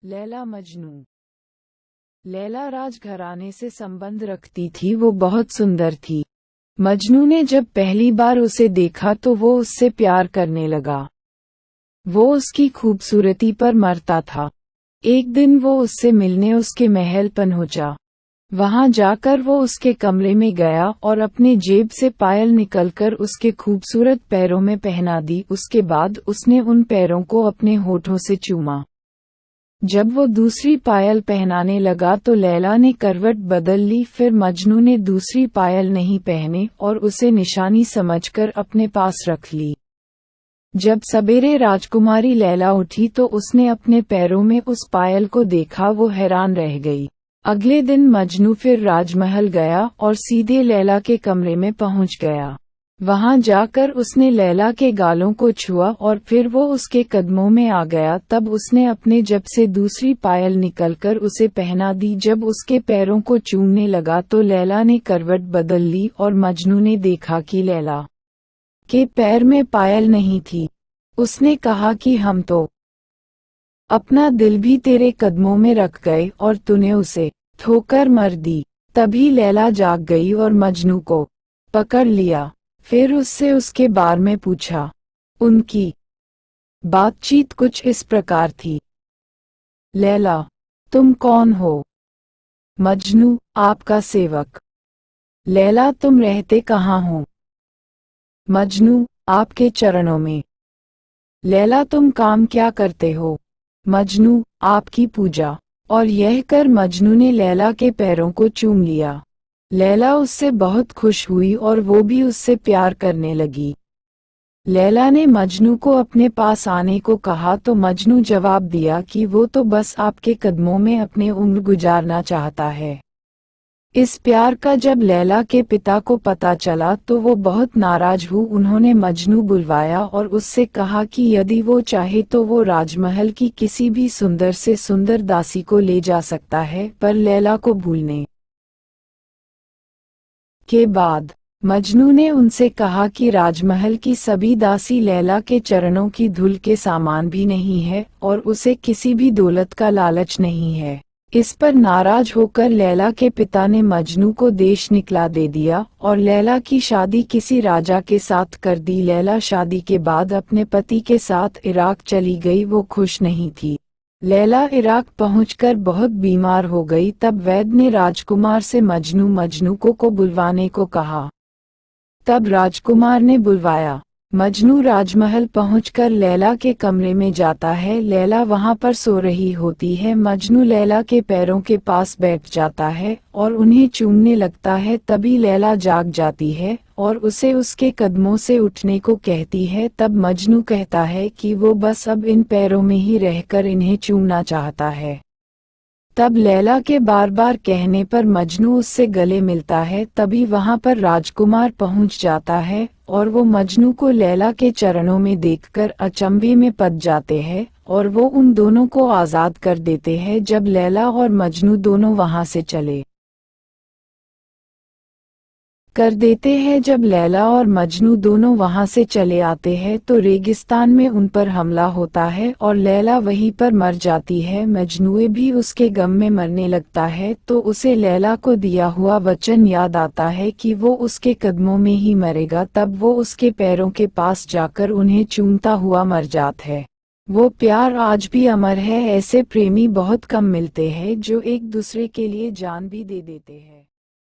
लैला मजनू। लैला राजघराने से संबंध रखती थी, वो बहुत सुंदर थी। मजनू ने जब पहली बार उसे देखा तो वो उससे प्यार करने लगा। वो उसकी खूबसूरती पर मरता था। एक दिन वो उससे मिलने उसके महल पहुंचा। वहां जाकर वो उसके कमरे में गया और अपने जेब से पायल निकलकर उसके खूबसूरत पैरों में पहना दी। उसके बाद उसने उन पैरों को अपने होठों से चूमा। जब वो दूसरी पायल पहनाने लगा तो लैला ने करवट बदल ली। फिर मजनू ने दूसरी पायल नहीं पहने और उसे निशानी समझकर अपने पास रख ली। जब सवेरे राजकुमारी लैला उठी तो उसने अपने पैरों में उस पायल को देखा। वो हैरान रह गई। अगले दिन मजनू फिर राजमहल गया और सीधे लैला के कमरे में पहुंच गया। वहां जाकर उसने लैला के गालों को छुआ और फिर वो उसके कदमों में आ गया। तब उसने अपने जेब से दूसरी पायल निकलकर उसे पहना दी। जब उसके पैरों को चूमने लगा तो लैला ने करवट बदल ली और मजनू ने देखा कि लैला के पैर में पायल नहीं थी। उसने कहा कि हम तो अपना दिल भी तेरे कदमों में रख गए और तूने उसे ठोकर मर दी। तभी लैला जाग गई और मजनू को पकड़ लिया। फिर उससे उसके बारे में पूछा। उनकी बातचीत कुछ इस प्रकार थी। लैला, तुम कौन हो? मजनू, आपका सेवक। लैला, तुम रहते कहाँ हो? मजनू, आपके चरणों में। लैला, तुम काम क्या करते हो? मजनू, आपकी पूजा। और यह कर मजनू ने लैला के पैरों को चूम लिया। लैला उससे बहुत खुश हुई और वो भी उससे प्यार करने लगी। लैला ने मजनू को अपने पास आने को कहा तो मजनू जवाब दिया कि वो तो बस आपके कदमों में अपने उम्र गुजारना चाहता है। इस प्यार का जब लैला के पिता को पता चला तो वो बहुत नाराज हुए। उन्होंने मजनू बुलवाया और उससे कहा कि यदि वो चाहे तो वो राजमहल की किसी भी सुंदर से सुंदर दासी को ले जा सकता है। पर लैला को भूलने के बाद मजनू ने उनसे कहा कि राजमहल की सभी दासी लैला के चरणों की धूल के सामान भी नहीं है और उसे किसी भी दौलत का लालच नहीं है। इस पर नाराज होकर लैला के पिता ने मजनू को देश निकला दे दिया और लैला की शादी किसी राजा के साथ कर दी। लैला शादी के बाद अपने पति के साथ इराक चली गई। वो खुश नहीं थी। लैला इराक पहुंचकर बहुत बीमार हो गई। तब वैद्य ने राजकुमार से मजनू को बुलवाने को कहा। तब राजकुमार ने बुलवाया। मजनू राजमहल पहुंचकर लैला के कमरे में जाता है। लैला वहां पर सो रही होती है। मजनू लैला के पैरों के पास बैठ जाता है और उन्हें चूमने लगता है। तभी लैला जाग जाती है और उसे उसके कदमों से उठने को कहती है। तब मजनू कहता है कि वो बस अब इन पैरों में ही रहकर इन्हें चूमना चाहता है। तब लैला के बार बार कहने पर मजनू उससे गले मिलता है। तभी वहां पर राजकुमार पहुंच जाता है और वो मजनू को लैला के चरणों में देखकर अचंभे में पड़ जाते हैं और वो उन दोनों को आजाद कर देते हैं। जब लैला और मजनू दोनों वहां से चले कर देते हैं जब लैला और मजनू दोनों वहां से चले आते हैं तो रेगिस्तान में उन पर हमला होता है और लैला वहीं पर मर जाती है। मजनू भी उसके गम में मरने लगता है तो उसे लैला को दिया हुआ वचन याद आता है कि वो उसके कदमों में ही मरेगा। तब वो उसके पैरों के पास जाकर उन्हें चूमता हुआ मर जाता है। वो प्यार आज भी अमर है। ऐसे प्रेमी बहुत कम मिलते हैं जो एक दूसरे के लिए जान भी दे देते हैं।